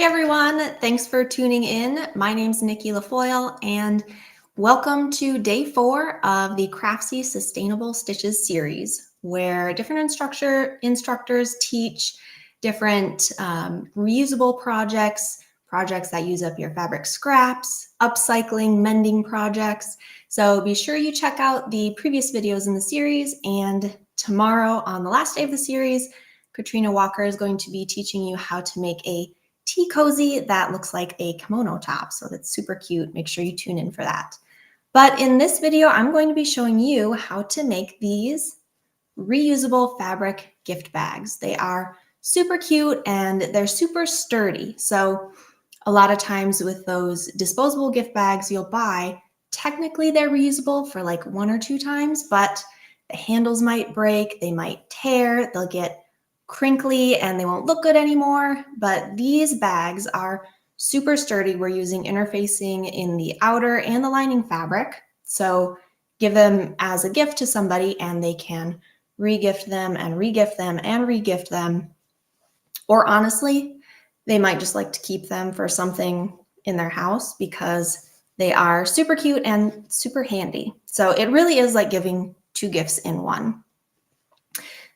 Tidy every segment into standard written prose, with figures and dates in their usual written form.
Hey everyone, thanks for tuning in. My name's Nicki LaFoille and welcome to day 4 of the Craftsy Sustainable Stitches series, where different instructors teach different reusable projects that use up your fabric scraps, upcycling, mending projects. So be sure you check out the previous videos in the series, and tomorrow on the last day of the series, Katrina Walker is going to be teaching you how to make a tea cozy that looks like a kimono top. So that's super cute. Make sure you tune in for that. But in this video, I'm going to be showing you how to make these reusable fabric gift bags. They are super cute and they're super sturdy. So a lot of times with those disposable gift bags you'll buy, technically they're reusable for like 1 or 2 times, but the handles might break, they might tear, they'll get crinkly and they won't look good anymore. But these bags are super sturdy. We're using interfacing in the outer and the lining fabric. So give them as a gift to somebody and they can regift them and regift them and regift them. Or honestly, they might just like to keep them for something in their house because they are super cute and super handy. So it really is like giving 2 gifts in one.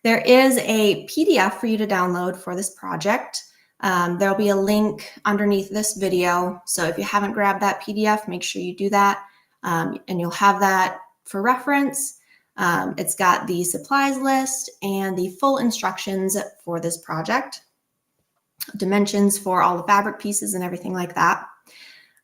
There is a PDF for you to download for this project. There'll be a link underneath this video. So if you haven't grabbed that PDF, make sure you do that. And you'll have that for reference. It's got the supplies list and the full instructions for this project, dimensions for all the fabric pieces and everything like that.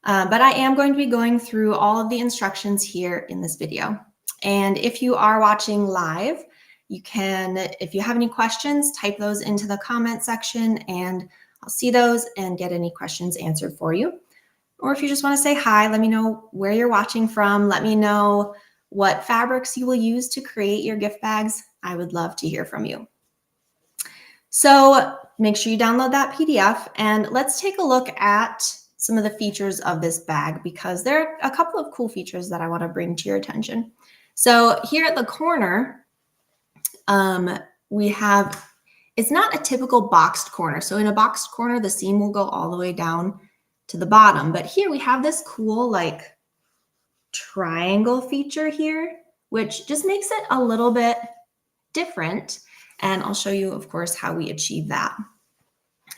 But I am going to be going through all of the instructions here in this video. And if you are watching live, you can, if you have any questions, type those into the comment section and I'll see those and get any questions answered for you. Or if you just want to say hi, let me know where you're watching from. Let me know what fabrics you will use to create your gift bags. I would love to hear from you. So make sure you download that PDF and let's take a look at some of the features of this bag because there are a couple of cool features that I want to bring to your attention. So here at the corner, we have, it's not a typical boxed corner. So in a boxed corner, the seam will go all the way down to the bottom. But here we have this cool like triangle feature here, which just makes it a little bit different. And I'll show you, of course, how we achieve that.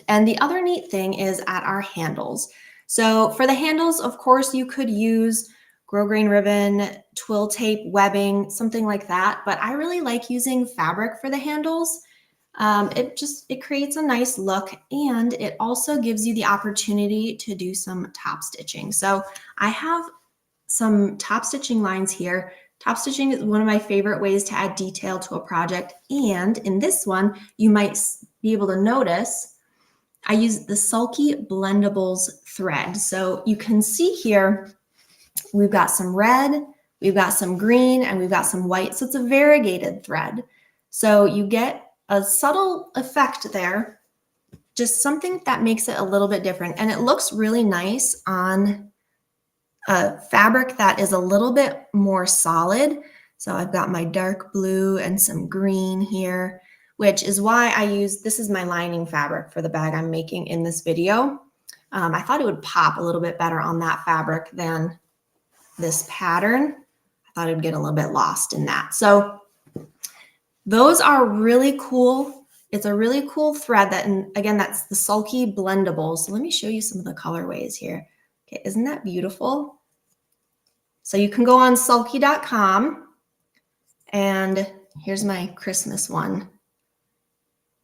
And the other neat thing is at our handles. So for the handles, of course, you could use grosgrain ribbon, twill tape, webbing, something like that. But I really like using fabric for the handles. It creates a nice look and it also gives you the opportunity to do some top stitching. So I have some top stitching lines here. Top stitching is one of my favorite ways to add detail to a project. And in this one, you might be able to notice I use the Sulky Blendables thread. So you can see here, we've got some red, we've got some green, and we've got some white. So it's a variegated thread. So you get a subtle effect there, just something that makes it a little bit different. And it looks really nice on a fabric that is a little bit more solid. So I've got my dark blue and some green here, which is why I use, this is my lining fabric for the bag I'm making in this video. I thought it would pop a little bit better on that fabric than this pattern. I thought it'd get a little bit lost in that. So those are really cool. It's a really cool thread that, and again, that's the Sulky Blendable. So let me show you some of the colorways here. Okay, isn't that beautiful? So you can go on sulky.com and here's my Christmas one.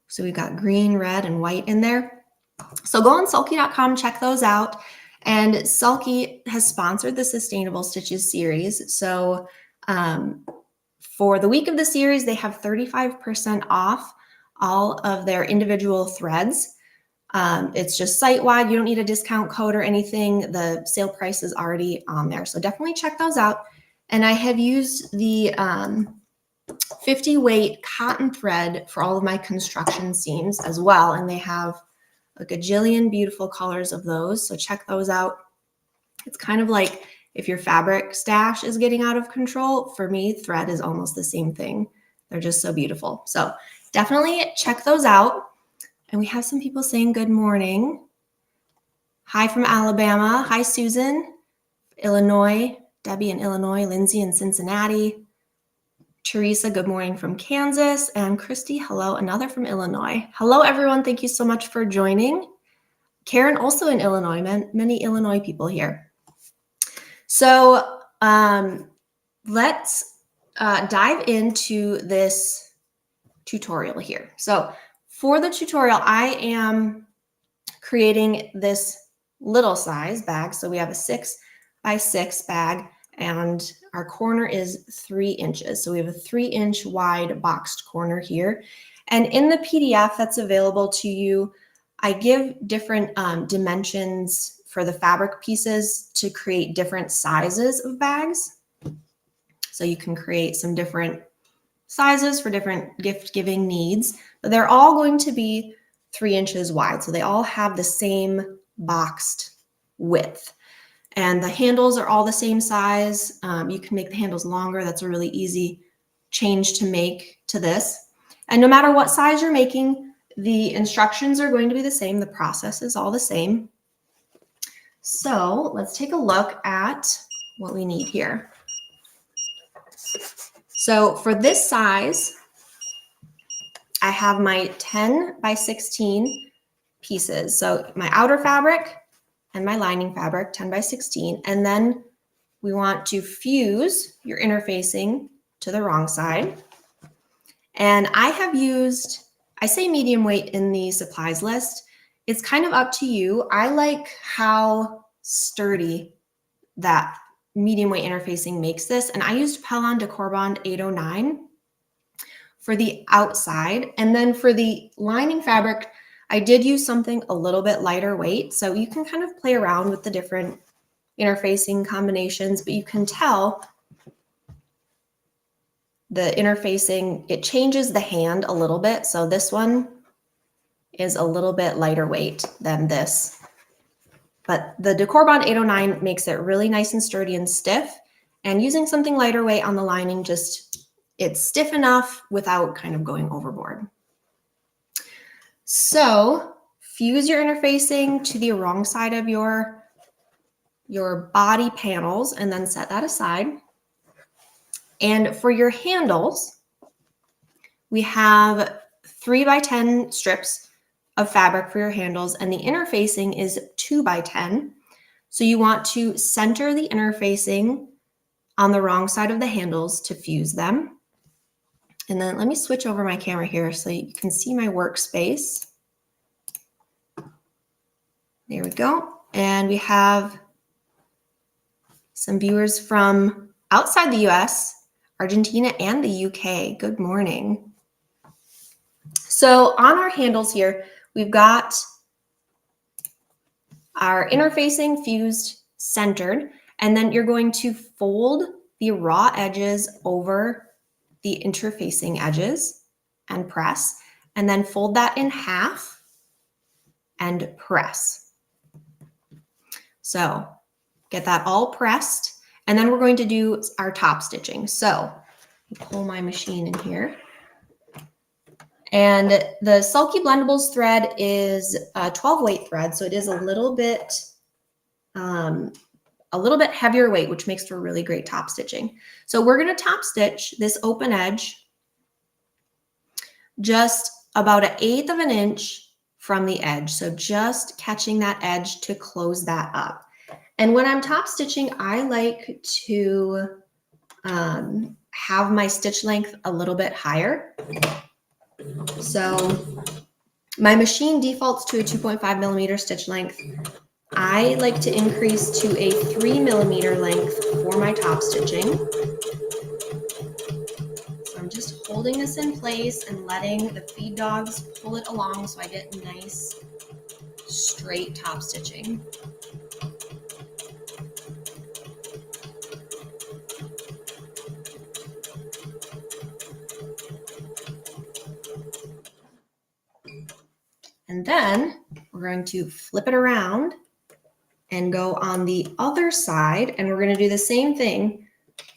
So we've got green, red, and white in there. So go on sulky.com, check those out. And Sulky has sponsored the Sustainable Stitches series. So for the week of the series, they have 35% off all of their individual threads. It's just site-wide. You don't need a discount code or anything. The sale price is already on there. So definitely check those out. And I have used the 50 weight cotton thread for all of my construction seams as well. And they have a gajillion beautiful colors of those. So check those out. It's kind of like if your fabric stash is getting out of control, for me, thread is almost the same thing. They're just so beautiful. So definitely check those out. And we have some people saying good morning. Hi from Alabama. Hi, Susan. Illinois. Debbie in Illinois. Lindsay in Cincinnati. Teresa, good morning from Kansas. And Christy, hello, another from Illinois. Hello, everyone. Thank you so much for joining. Karen, also in Illinois. Many Illinois people here. So let's dive into this tutorial here. So for the tutorial, I am creating this little size bag. So we have a 6x6 bag and our corner is 3 inches. So we have a 3-inch wide boxed corner here. And in the PDF that's available to you, I give different dimensions for the fabric pieces to create different sizes of bags. So you can create some different sizes for different gift giving needs, but they're all going to be 3 inches wide. So they all have the same boxed width. And the handles are all the same size. You can make the handles longer. That's a really easy change to make to this. And no matter what size you're making, the instructions are going to be the same. The process is all the same. So let's take a look at what we need here. So for this size, I have my 10 by 16 pieces. So my outer fabric and my lining fabric, 10 by 16. And then we want to fuse your interfacing to the wrong side. And I have used, I say medium weight in the supplies list. It's kind of up to you. I like how sturdy that medium weight interfacing makes this. And I used Pellon Decor Bond 809 for the outside. And then for the lining fabric, I did use something a little bit lighter weight. So you can kind of play around with the different interfacing combinations, but you can tell the interfacing, it changes the hand a little bit. So this one is a little bit lighter weight than this. But the Decor Bond 809 makes it really nice and sturdy and stiff. And using something lighter weight on the lining, just it's stiff enough without kind of going overboard. So fuse your interfacing to the wrong side of your body panels and then set that aside. And for your handles, we have 3 by 10 strips of fabric for your handles, and the interfacing is 2 by 10. So you want to center the interfacing on the wrong side of the handles to fuse them. And then let me switch over my camera here so you can see my workspace. There we go. And we have some viewers from outside the US, Argentina, and the UK. Good morning. So on our handles here, we've got our interfacing fused, centered, and then you're going to fold the raw edges over the interfacing edges and press, and then fold that in half and press. So get that all pressed, and then we're going to do our top stitching. So pull my machine in here. And the Sulky Blendables thread is a 12 weight thread, so it is a little bit heavier weight, which makes for really great top stitching. So we're going to top stitch this open edge just about 1/8 of an inch from the edge. So just catching that edge to close that up. And when I'm top stitching, I like to have my stitch length a little bit higher. So my machine defaults to a 2.5 millimeter stitch length. I like to increase to a 3 millimeter length for my top stitching. So I'm just holding this in place and letting the feed dogs pull it along so I get nice straight top stitching. And then we're going to flip it around and go on the other side, and we're going to do the same thing.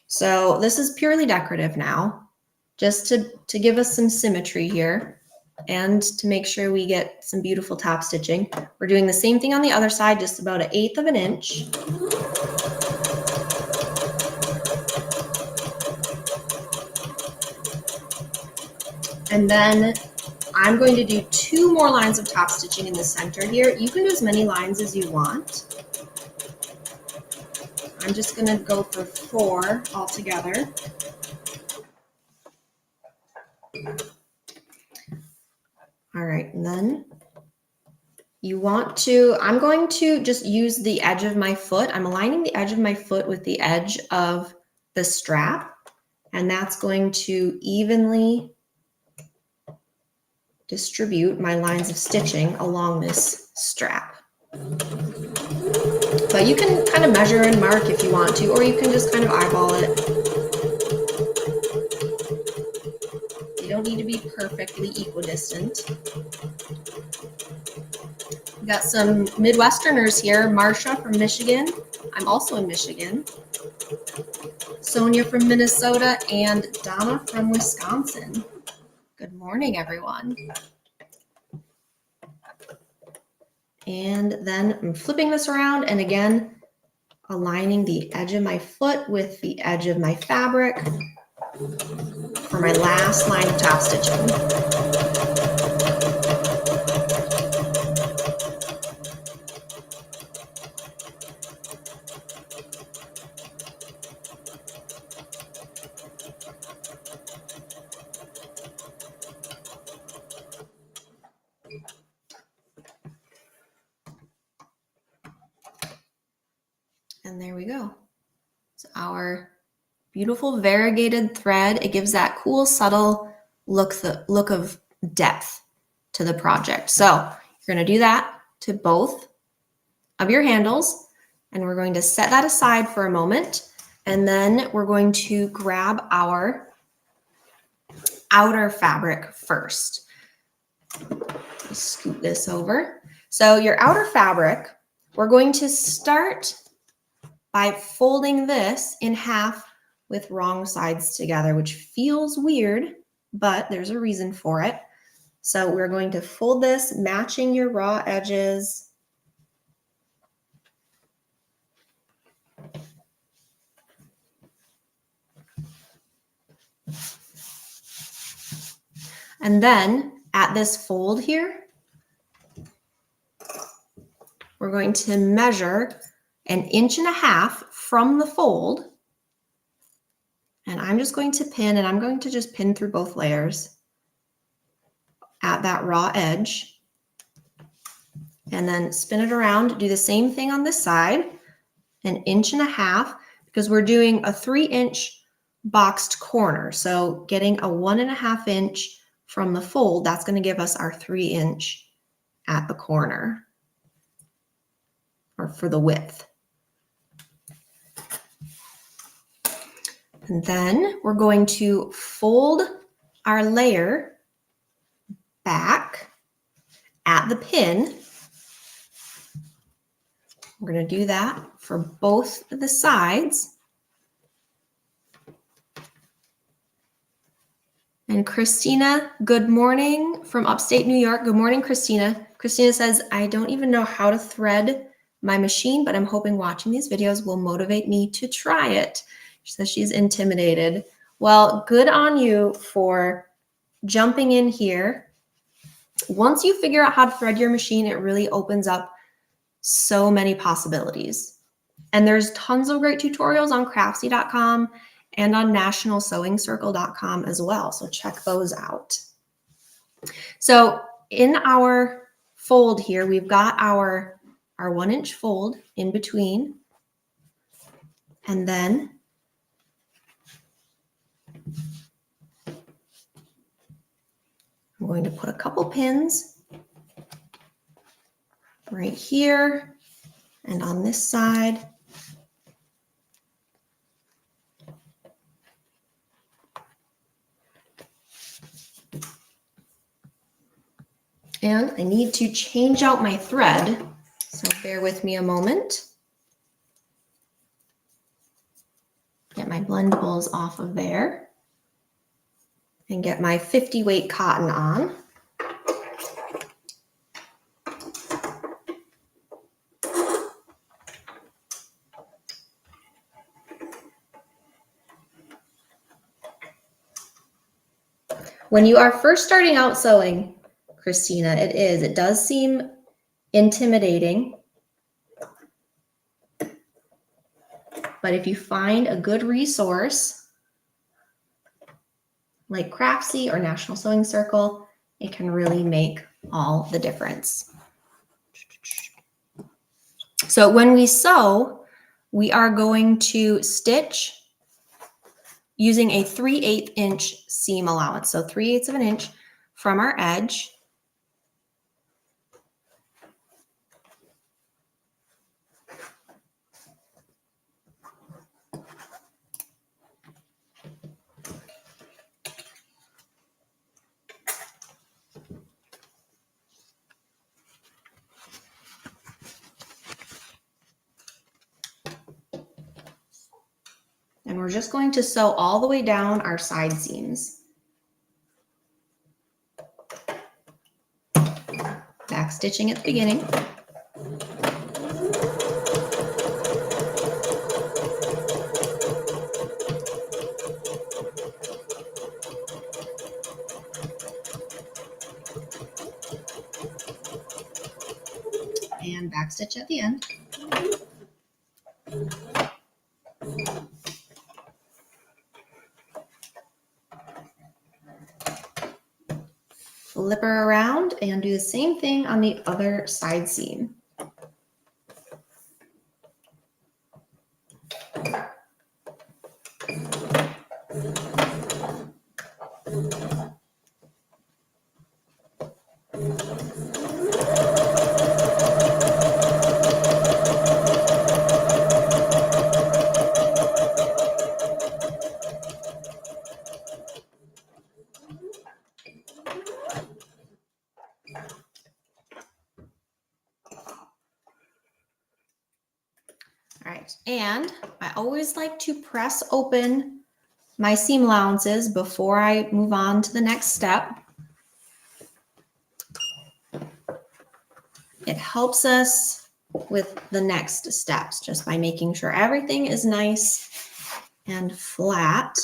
So this is purely decorative now, just to give us some symmetry here. and to make sure we get some beautiful top stitching. We're doing the same thing on the other side, just about 1/8 of an inch. And then I'm going to do 2 more lines of top stitching in the center here. You can do as many lines as you want. I'm just going to go for 4 altogether. All right, and then you want to, I'm going to just use the edge of my foot. I'm aligning the edge of my foot with the edge of the strap, and that's going to evenly distribute my lines of stitching along this strap. But you can kind of measure and mark if you want to, or you can just kind of eyeball it. You don't need to be perfectly equidistant. We got some Midwesterners here. Marsha from Michigan. I'm also in Michigan. Sonia from Minnesota and Donna from Wisconsin. Good morning, everyone. And then I'm flipping this around and again, aligning the edge of my foot with the edge of my fabric for my last line of top stitching. And there we go. It's our beautiful variegated thread. It gives that cool, subtle look of depth to the project. So you're going to do that to both of your handles, and we're going to set that aside for a moment. And then we're going to grab our outer fabric first. Let's scoot this over. So your outer fabric, we're going to start by folding this in half with wrong sides together, which feels weird, but there's a reason for it. So we're going to fold this, matching your raw edges. And then at this fold here, we're going to measure 1.5 inches from the fold. And I'm just going to pin, and I'm going to just pin through both layers at that raw edge. And then spin it around, do the same thing on this side, 1.5 inches, because we're doing a 3-inch boxed corner. So getting a 1.5 inch from the fold, that's going to give us our 3-inch at the corner, or for the width. And then we're going to fold our layer back at the pin. We're going to do that for both of the sides. And Christina, good morning from upstate New York. Good morning, Christina. Christina says, I don't even know how to thread my machine, but I'm hoping watching these videos will motivate me to try it. She says she's intimidated. Well, good on you for jumping in here. Once you figure out how to thread your machine, it really opens up so many possibilities. And there's tons of great tutorials on craftsy.com and on nationalsewingcircle.com as well. So check those out. So in our fold here, we've got our 1-inch fold in between. And then I'm going to put a couple pins right here and on this side. And I need to change out my thread, so bear with me a moment. Get my blendables off of there and get my 50 weight cotton on. When you are first starting out sewing, Christina, it does seem intimidating. But if you find a good resource like Craftsy or National Sewing Circle, it can really make all the difference. So when we sew, we are going to stitch using a 3/8 inch seam allowance. So 3/8 of an inch from our edge. And we're just going to sew all the way down our side seams. Back stitching at the beginning. And back stitch at the end. Flip her around and do the same thing on the other side seam. All right, and I always like to press open my seam allowances before I move on to the next step. It helps us with the next steps just by making sure everything is nice and flat.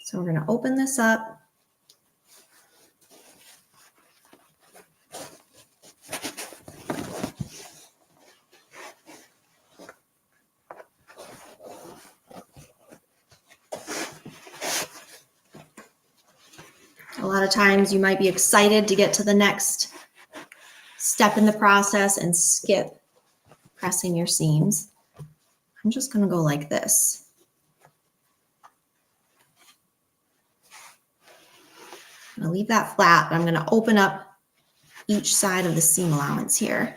So we're going to open this up. A lot of times you might be excited to get to the next step in the process and skip pressing your seams. I'm just going to go like this. I'm going to leave that flat, but I'm going to open up each side of the seam allowance here.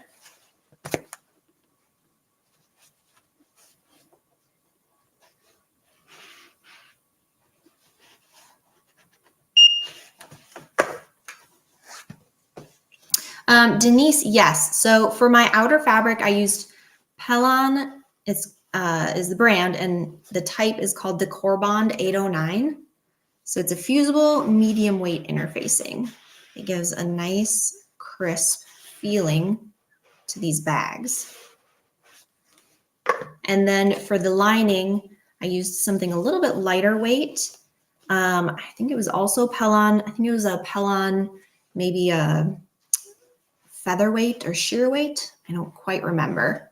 Denise, yes. So for my outer fabric, I used Pellon. Is the brand, and the type is called the Corbond 809. So it's a fusible medium weight interfacing. It gives a nice crisp feeling to these bags. And then for the lining, I used something a little bit lighter weight. I think it was also Pellon. I think it was a Pellon, maybe a featherweight or sheer weight. I don't quite remember.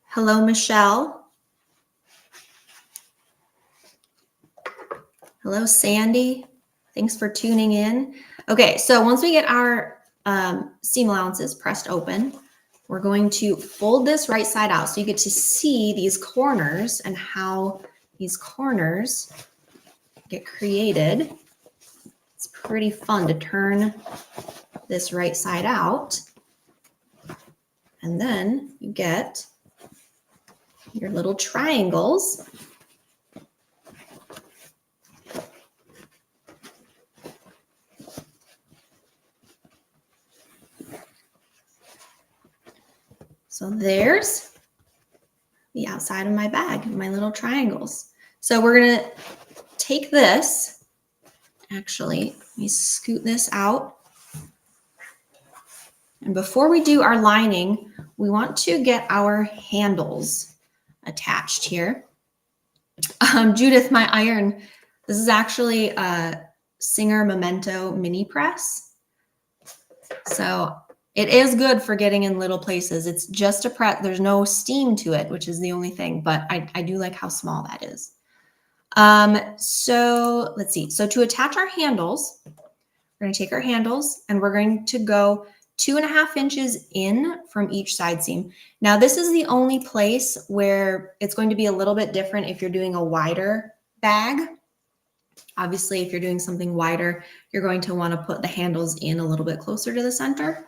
Hello, Michelle. Hello, Sandy. Thanks for tuning in. Okay, so once we get our seam allowances pressed open, we're going to fold this right side out so you get to see these corners and how these corners get created. It's pretty fun to turn this right side out. And then you get your little triangles. So there's the outside of my bag, my little triangles. So we're gonna take this, actually, let me scoot this out. And before we do our lining, we want to get our handles. attached here. Judith, my iron, this is actually a Singer Memento mini press. So it is good for getting in little places. It's just a press. There's no steam to it, which is the only thing, but I do like how small that is. So let's see. So to attach our handles, we're going to take our handles and we're going to go 2.5 inches in from each side seam. Now this is the only place where it's going to be a little bit different if you're doing a wider bag. Obviously, if you're doing something wider, you're going to want to put the handles in a little bit closer to the center.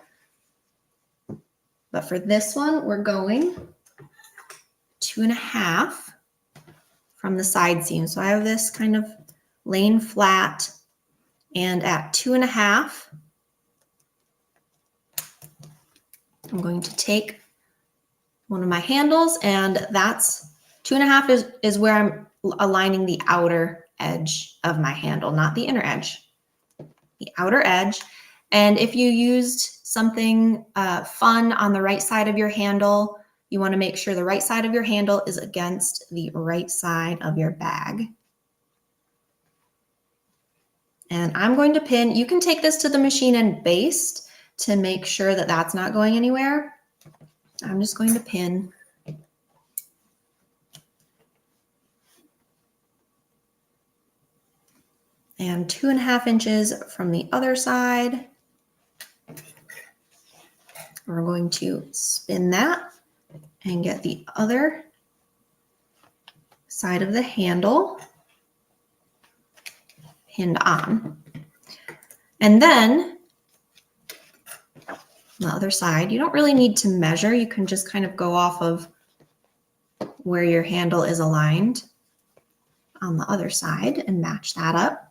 But for this one, we're going 2.5 from the side seam. So I have this kind of laying flat, and at 2.5, I'm going to take one of my handles, and that's 2.5 is where I'm aligning the outer edge of my handle, not the inner edge, the outer edge. And if you used something fun on the right side of your handle, you want to make sure the right side of your handle is against the right side of your bag. And I'm going to pin. You can take this to the machine and baste to make sure that that's not going anywhere. I'm just going to pin. And 2.5 inches from the other side. We're going to spin that and get the other side of the handle pinned on. And then on the other side, you don't really need to measure. You can just kind of go off of where your handle is aligned on the other side and match that up.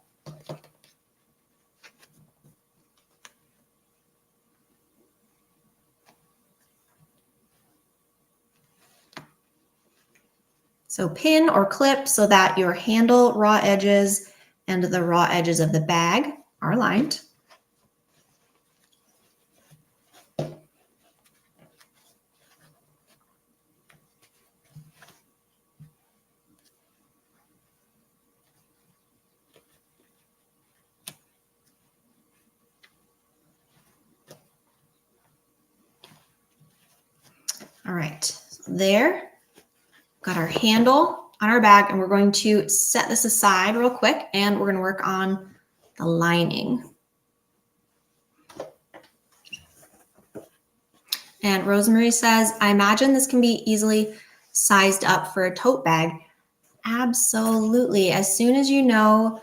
So pin or clip so that your handle raw edges and the raw edges of the bag are aligned. All right, so there. Got our handle on our bag, and we're going to set this aside real quick, and we're going to work on the lining. And Rosemary says, I imagine this can be easily sized up for a tote bag. Absolutely. As soon as you know,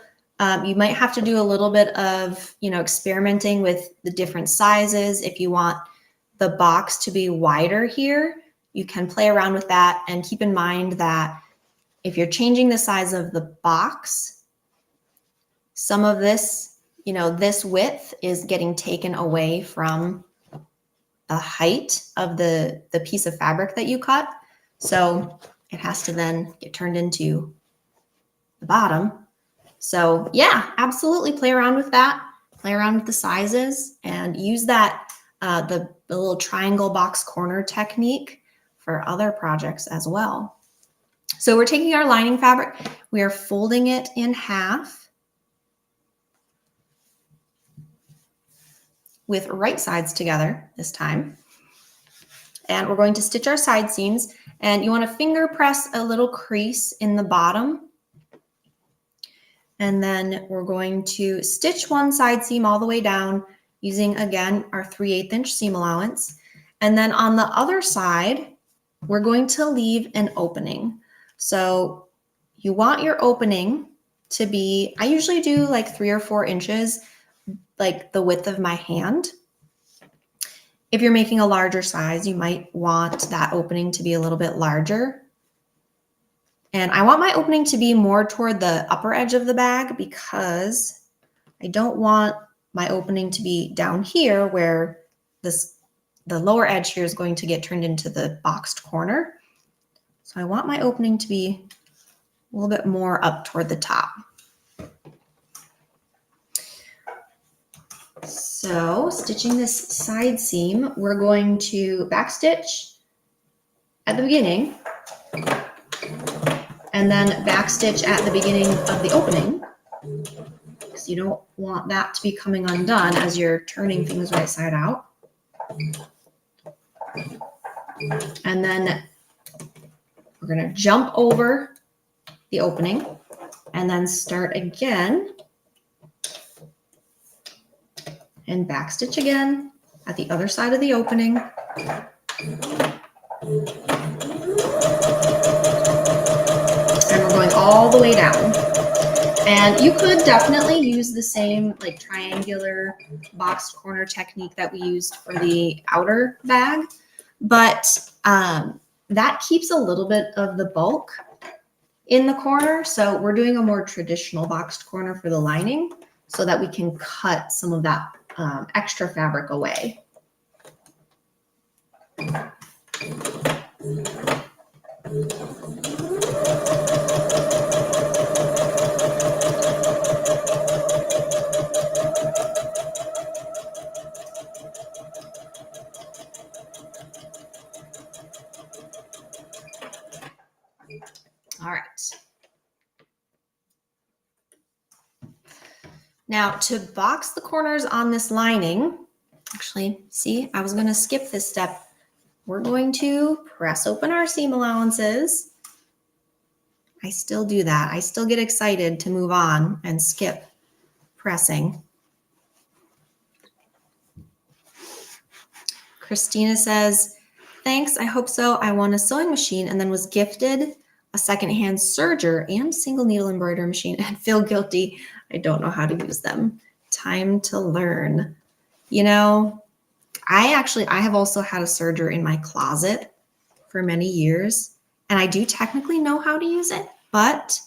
you might have to do a little bit of, experimenting with the different sizes. If you want the box to be wider here, you can play around with that, and keep in mind that if you're changing the size of the box, some of this, this width is getting taken away from the height of the piece of fabric that you cut. So it has to then get turned into the bottom. So yeah, absolutely play around with that. Play around with the sizes and use that, the little triangle box corner technique for other projects as well. So we're taking our lining fabric, we are folding it in half with right sides together this time. And we're going to stitch our side seams, and you want to finger press a little crease in the bottom. And then we're going to stitch one side seam all the way down using, again, our 3/8 inch seam allowance. And then on the other side, we're going to leave an opening. So you want your opening to be, I usually do like 3 or 4 inches, like the width of my hand. If you're making a larger size, you might want that opening to be a little bit larger. And I want my opening to be more toward the upper edge of the bag because I don't want my opening to be down here where the lower edge here is going to get turned into the boxed corner. So I want my opening to be a little bit more up toward the top. So stitching this side seam, we're going to backstitch at the beginning and then backstitch at the beginning of the opening, because you don't want that to be coming undone as you're turning things right side out. And then we're going to jump over the opening and then start again and backstitch again at the other side of the opening. And we're going all the way down. And you could definitely use the same like triangular boxed corner technique that we used for the outer bag, but that keeps a little bit of the bulk in the corner. So we're doing a more traditional boxed corner for the lining so that we can cut some of that extra fabric away. All right. Now to box the corners on this lining, actually, see, I was going to skip this step. We're going to press open our seam allowances. I still do that. I still get excited to move on and skip pressing. Christina says, thanks, I hope so. I won a sewing machine and then was gifted a secondhand serger and single needle embroidery machine and feel guilty. I don't know how to use them. Time to learn. You know, I have also had a serger in my closet for many years, and I do technically know how to use it, but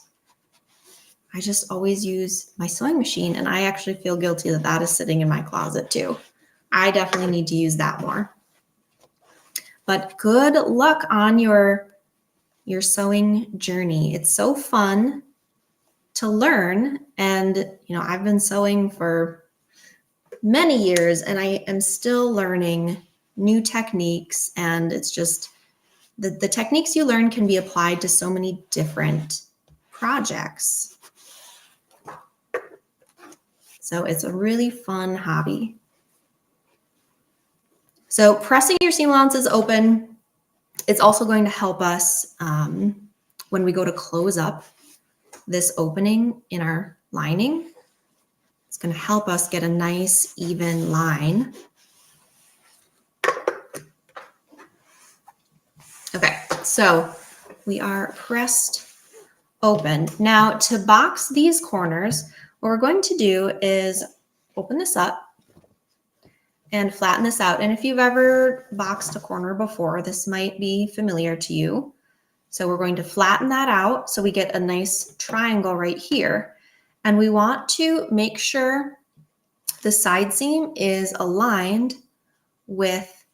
I just always use my sewing machine, and I actually feel guilty that that is sitting in my closet too. I definitely need to use that more. But good luck on your sewing journey. It's so fun to learn, and you know, I've been sewing for many years and I am still learning new techniques, and it's just the techniques you learn can be applied to so many different projects. So it's a really fun hobby. So pressing your seam allowances open, it's also going to help us when we go to close up this opening in our lining. It's going to help us get a nice even line. Okay, so we are pressed open. Now to box these corners, what we're going to do is open this up and flatten this out. And if you've ever boxed a corner before, this might be familiar to you. So we're going to flatten that out so we get a nice triangle right here. And we want to make sure the side seam is aligned with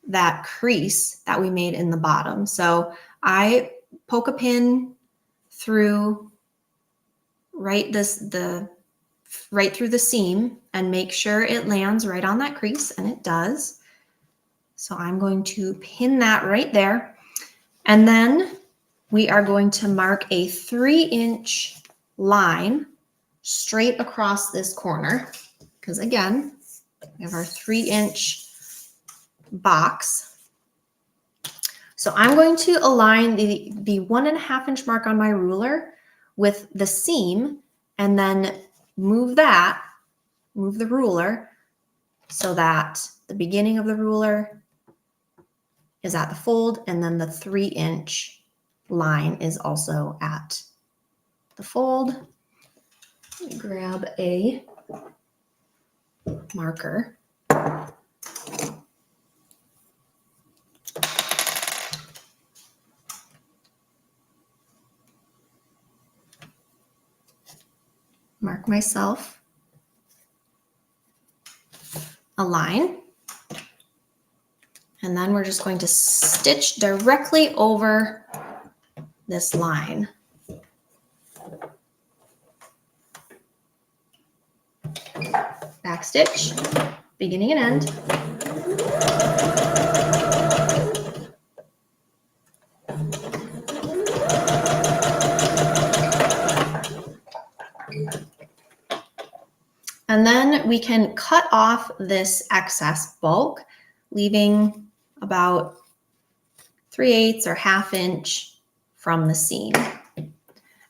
that crease that we made in the bottom. So I poke a pin through right through the seam and make sure it lands right on that crease, and it does. So I'm going to pin that right there. And then we are going to mark a 3-inch line straight across this corner, because again, we have our 3-inch box. So I'm going to align the 1.5-inch mark on my ruler with the seam, and then move the ruler so that the beginning of the ruler is at the fold, and then the 3-inch line is also at the fold. Let me grab a marker. Mark myself a line, and then we're just going to stitch directly over this line. Back stitch, beginning and end. And then we can cut off this excess bulk, leaving about 3/8 or 1/2 inch from the seam.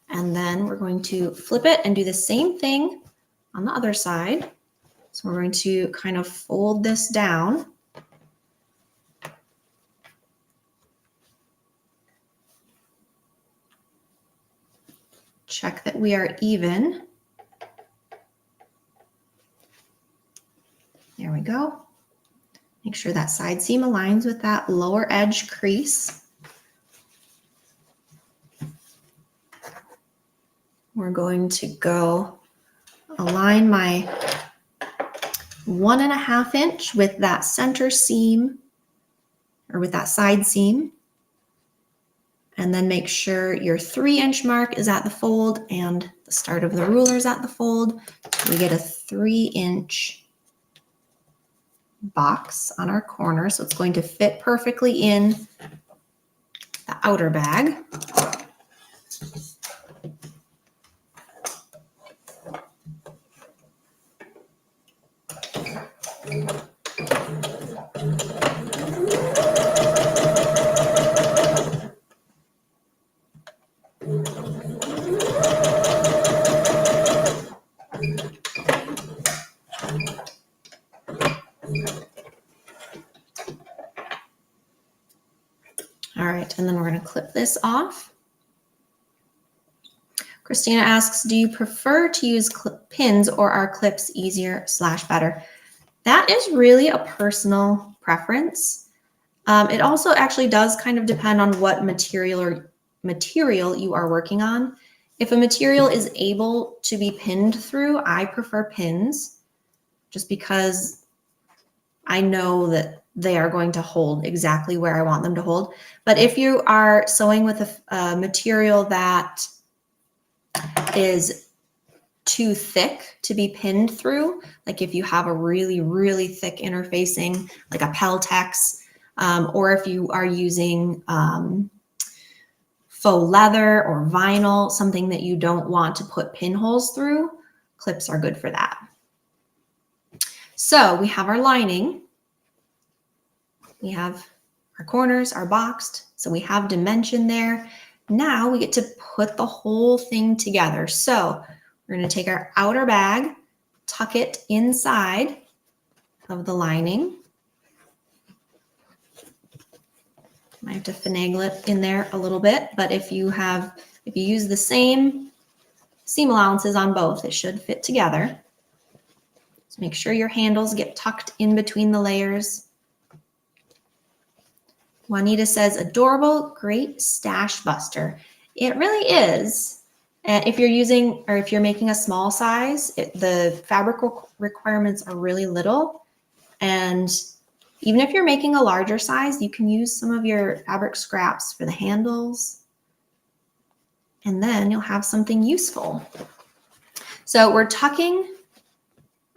And then we're going to flip it and do the same thing on the other side. So we're going to kind of fold this down. Check that we are even. There we go. Make sure that side seam aligns with that lower edge crease. We're going to go align my 1.5 inch with that center seam, or with that side seam. And then make sure your 3-inch mark is at the fold and the start of the ruler is at the fold. We get a 3-inch box on our corner, so it's going to fit perfectly in the outer bag. All right, and then we're going to clip this off. Christina asks, do you prefer to use pins or are clips easier / better? That is really a personal preference. It also actually does kind of depend on what material you are working on. If a material is able to be pinned through, I prefer pins just because I know that they are going to hold exactly where I want them to hold. But if you are sewing with a material that is too thick to be pinned through, like if you have a really, really thick interfacing, like a Peltex, or if you are using faux leather or vinyl, something that you don't want to put pinholes through, clips are good for that. So we have our lining. We have our corners are boxed, so we have dimension there. Now we get to put the whole thing together. So we're going to take our outer bag, tuck it inside of the lining. Might have to finagle it in there a little bit, but if you use the same seam allowances on both, it should fit together. So make sure your handles get tucked in between the layers. Juanita says, adorable, great stash buster. It really is. And if you're making a small size, the fabric requirements are really little. And even if you're making a larger size, you can use some of your fabric scraps for the handles. And then you'll have something useful. So we're tucking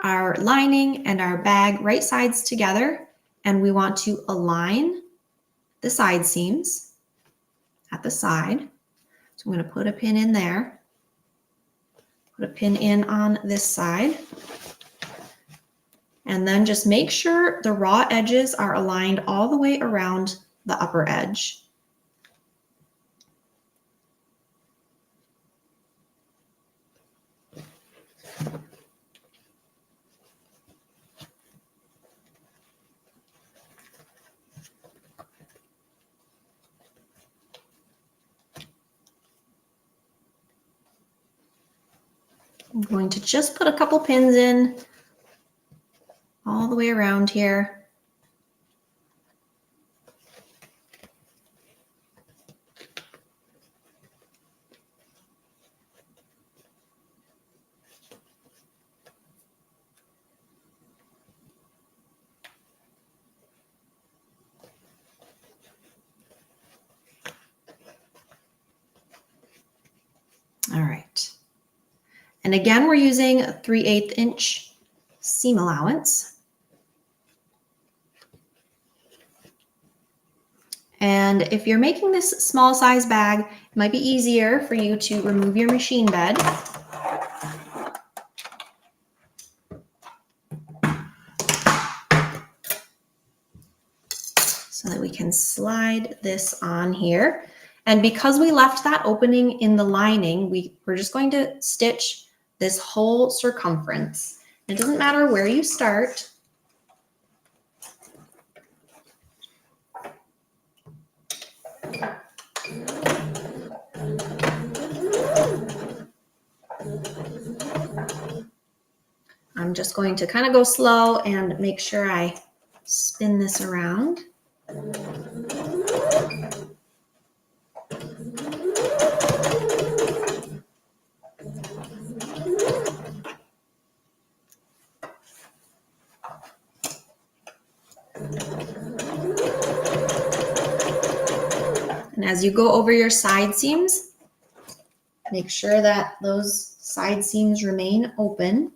our lining and our bag right sides together. And we want to align the side seams at the side. So I'm going to put a pin in there, put a pin in on this side, and then just make sure the raw edges are aligned all the way around the upper edge. I'm going to just put a couple pins in all the way around here. All right. And again, we're using a 3/8 inch seam allowance. And if you're making this small size bag, it might be easier for you to remove your machine bed. can slide this on here. And because we left that opening in the lining, we're just going to stitch this whole circumference. It doesn't matter where you start. I'm just going to kind of go slow and make sure I spin this around. And as you go over your side seams, make sure that those side seams remain open.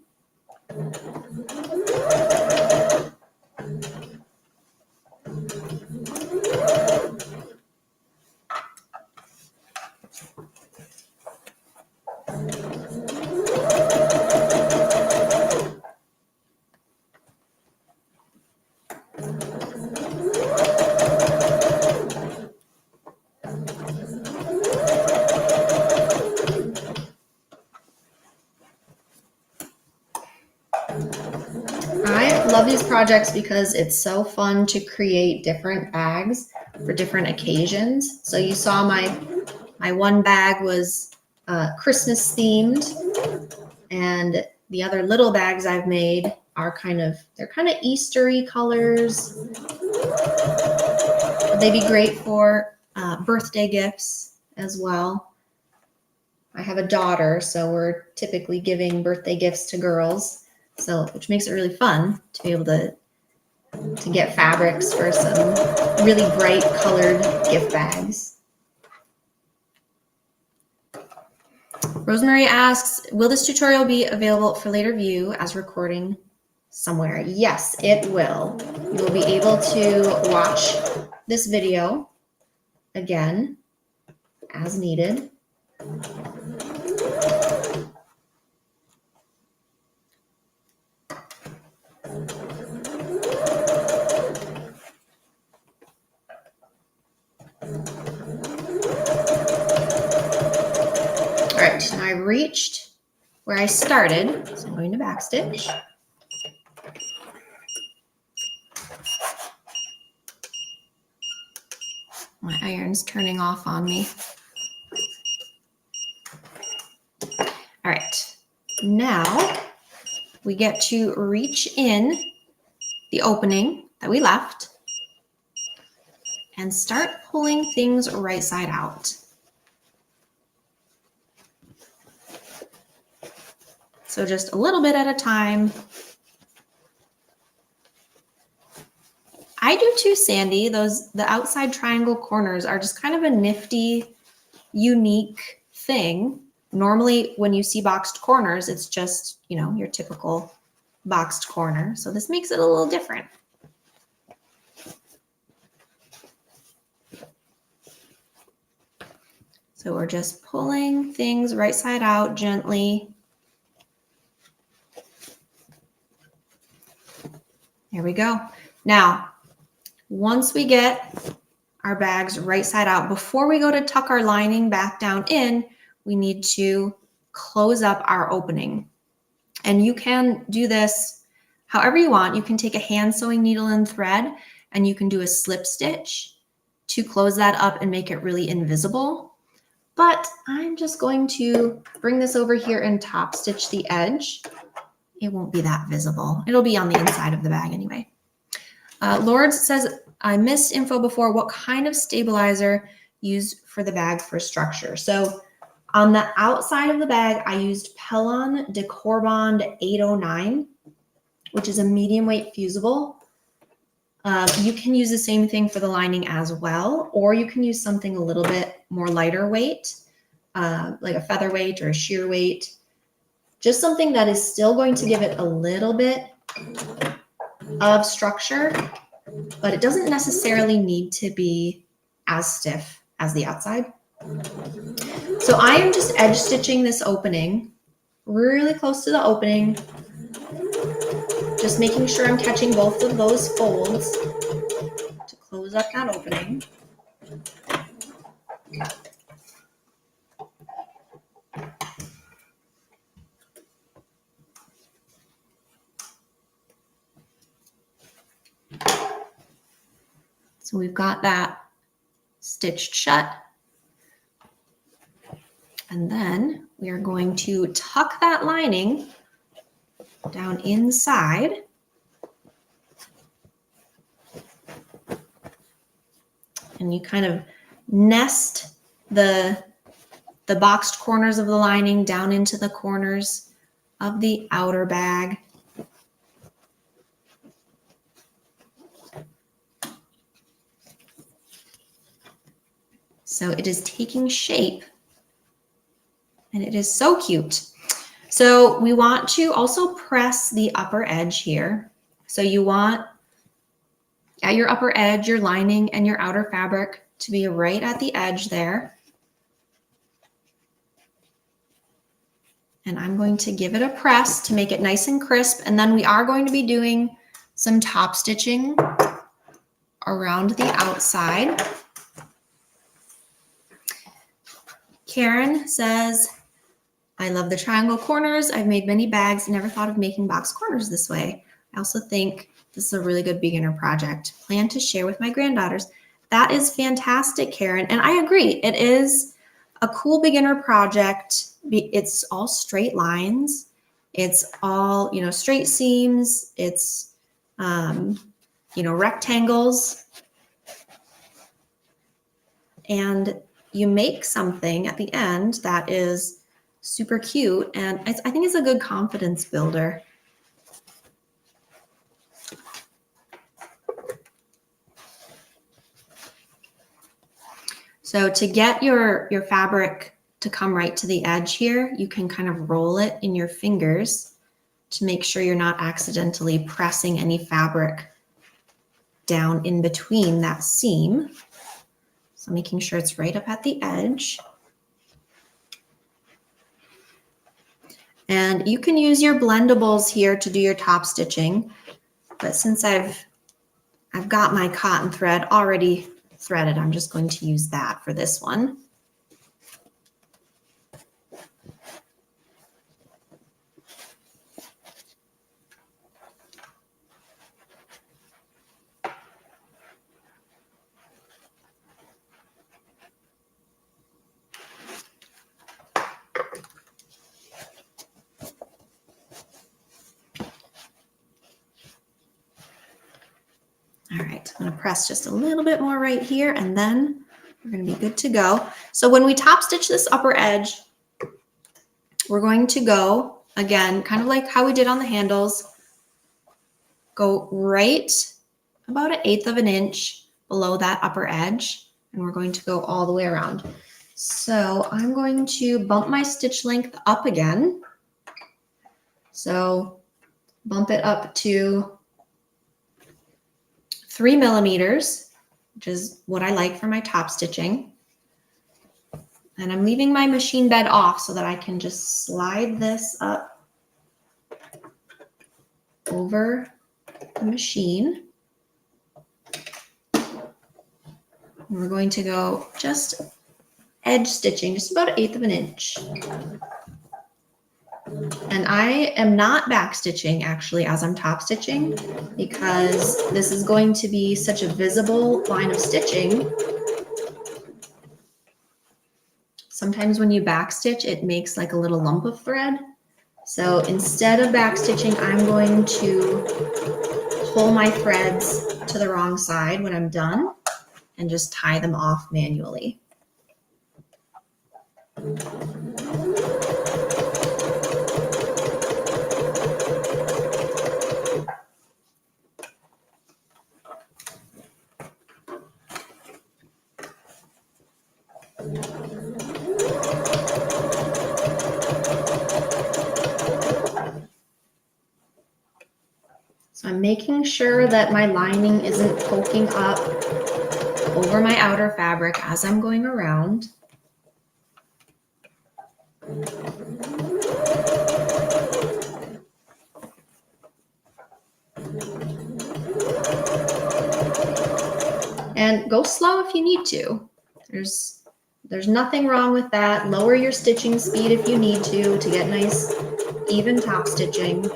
I love these projects because it's so fun to create different bags for different occasions. So you saw my one bag was Christmas themed, and the other little bags I've made are they're kind of Eastery colors. They'd be great for birthday gifts as well. I have a daughter, so we're typically giving birthday gifts to girls, which makes it really fun to be able to get fabrics for some really bright colored gift bags. Rosemary asks, will this tutorial be available for later view as recording somewhere? Yes, it will. You will be able to watch this video again as needed. All right, now I've reached where I started, so I'm going to backstitch. My iron's turning off on me. All right, now we get to reach in the opening that we left and start pulling things right side out. So just a little bit at a time. I do too, Sandy. The outside triangle corners are just kind of a nifty, unique thing. Normally, when you see boxed corners, it's just, your typical boxed corner. So this makes it a little different. So we're just pulling things right side out gently. There we go. Now, once we get our bags right side out, before we go to tuck our lining back down in, we need to close up our opening. And you can do this however you want. You can take a hand sewing needle and thread, and you can do a slip stitch to close that up and make it really invisible. But I'm just going to bring this over here and top stitch the edge. It won't be that visible. It'll be on the inside of the bag anyway. Lourdes says, I missed info before. What kind of stabilizer used for the bag for structure? So on the outside of the bag, I used Pellon Decorbond 809, which is a medium weight fusible. You can use the same thing for the lining as well, or you can use something a little bit more lighter weight, like a featherweight or a sheer weight. Just something that is still going to give it a little bit of structure, but it doesn't necessarily need to be as stiff as the outside. So I am just edge stitching this opening really close to the opening, just making sure I'm catching both of those folds to close up that opening. So we've got that stitched shut. And then we are going to tuck that lining down inside. And you kind of nest the boxed corners of the lining down into the corners of the outer bag. So it is taking shape, and it is so cute. So we want to also press the upper edge here. So you want at your upper edge, your lining and your outer fabric to be right at the edge there. And I'm going to give it a press to make it nice and crisp. And then we are going to be doing some top stitching around the outside. Karen says, I love the triangle corners. I've made many bags, never thought of making box corners this way. I also think this is a really good beginner project. Plan to share with my granddaughters. That is fantastic, Karen. And I agree. It is a cool beginner project. It's all straight lines. It's all, straight seams. It's, rectangles. And you make something at the end that is super cute. And I think it's a good confidence builder. So to get your fabric to come right to the edge here, you can kind of roll it in your fingers to make sure you're not accidentally pressing any fabric down in between that seam. So making sure it's right up at the edge. And you can use your blendables here to do your top stitching. But since I've got my cotton thread already threaded, I'm just going to use that for this one. All right, I'm gonna press just a little bit more right here, and then we're gonna be good to go. So when we top stitch this upper edge, we're going to go, again, kind of like how we did on the handles, go right about 1/8 of an inch below that upper edge, and we're going to go all the way around. So I'm going to bump my stitch length up again. So bump it up to 3 millimeters, which is what I like for my top stitching. And I'm leaving my machine bed off so that I can just slide this up over the machine. And we're going to go just edge stitching, just about 1/8 of an inch. And I am not back stitching actually as I'm top stitching, because this is going to be such a visible line of stitching. Sometimes when you back stitch, it makes like a little lump of thread. So instead of back stitching, I'm going to pull my threads to the wrong side when I'm done and just tie them off manually. So I'm making sure that my lining isn't poking up over my outer fabric as I'm going around. And go slow if you need to. There's nothing wrong with that. Lower your stitching speed if you need to get nice, even top stitching.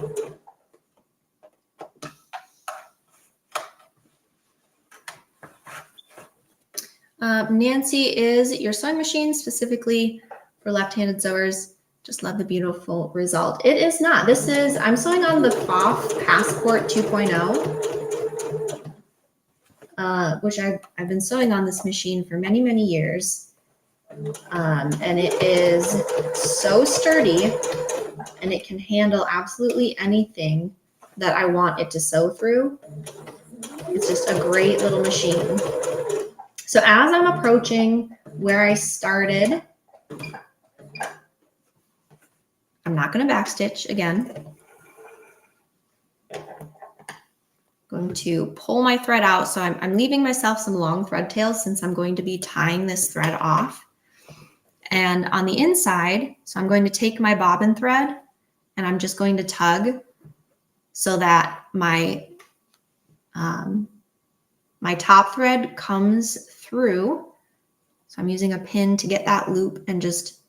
Nancy, is your sewing machine specifically for left-handed sewers? Just love the beautiful result. It is not. This is, I'm sewing on the FOF Passport 2.0, which I've been sewing on this machine for many, many years. And it is so sturdy, and it can handle absolutely anything that I want it to sew through. It's just a great little machine. So as I'm approaching where I started, I'm not going to backstitch again. Going to pull my thread out. So I'm leaving myself some long thread tails since I'm going to be tying this thread off. And on the inside, so I'm going to take my bobbin thread and I'm just going to tug so that my my top thread comes through. So I'm using a pin to get that loop and just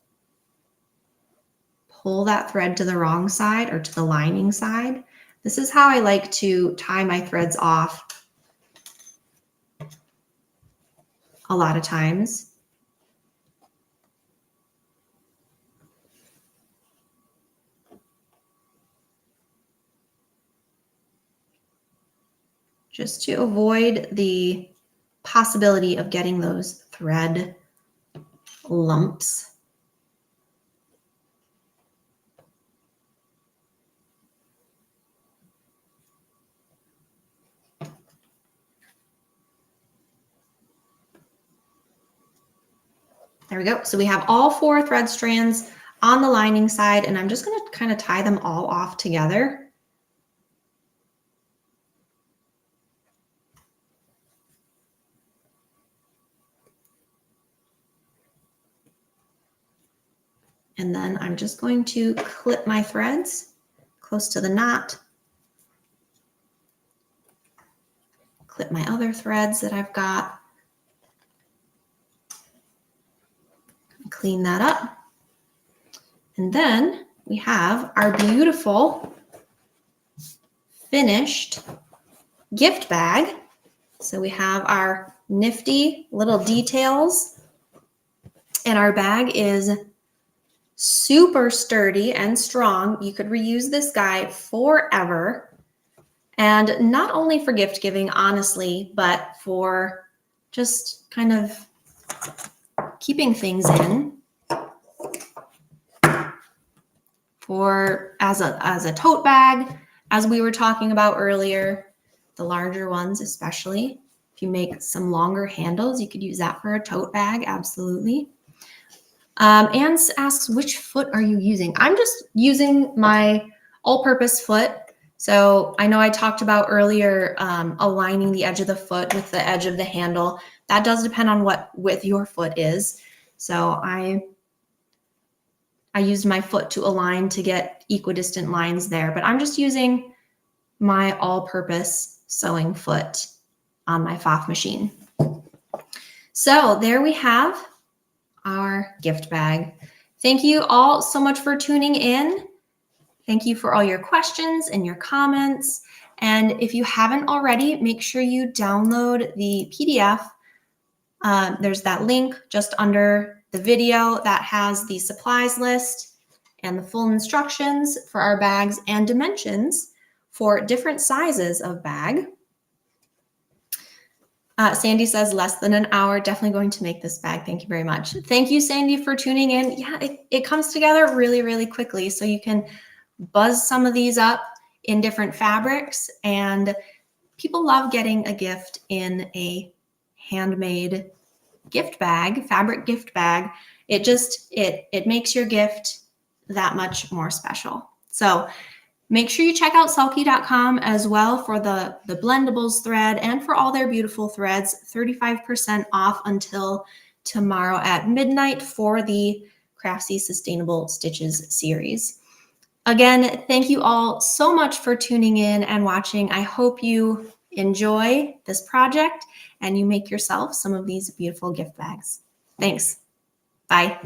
pull that thread to the wrong side or to the lining side. This is how I like to tie my threads off a lot of times. Just to avoid the possibility of getting those thread lumps. There we go. So we have all 4 thread strands on the lining side, and I'm just going to kind of tie them all off together. And then I'm just going to clip my threads close to the knot. Clip my other threads that I've got. Clean that up. And then we have our beautiful finished gift bag. So we have our nifty little details, and our bag is super sturdy and strong. You could reuse this guy forever. And not only for gift giving, honestly, but for just kind of keeping things in, for as a tote bag, as we were talking about earlier, the larger ones especially. If you make some longer handles, you could use that for a tote bag, absolutely. Anne asks, which foot are you using? I'm just using my all-purpose foot. So I know I talked about earlier aligning the edge of the foot with the edge of the handle. That does depend on what width your foot is. So I used my foot to align to get equidistant lines there, but I'm just using my all-purpose sewing foot on my FOF machine. So there we have our gift bag. Thank you all so much for tuning in. Thank you for all your questions and your comments. And if you haven't already, make sure you download the PDF. There's that link just under the video that has the supplies list and the full instructions for our bags and dimensions for different sizes of bag. Sandy says less than an hour, definitely going to make this bag. Thank you very much. Thank you, Sandy, for tuning in. Yeah, it comes together really, really quickly. So you can buzz some of these up in different fabrics, and people love getting a gift in a handmade gift bag, fabric gift bag. It makes your gift that much more special. So make sure you check out Sulky.com as well for the Blendables thread and for all their beautiful threads, 35% off until tomorrow at midnight for the Craftsy Sustainable Stitches series. Again, thank you all so much for tuning in and watching. I hope you enjoy this project and you make yourself some of these beautiful gift bags. Thanks. Bye.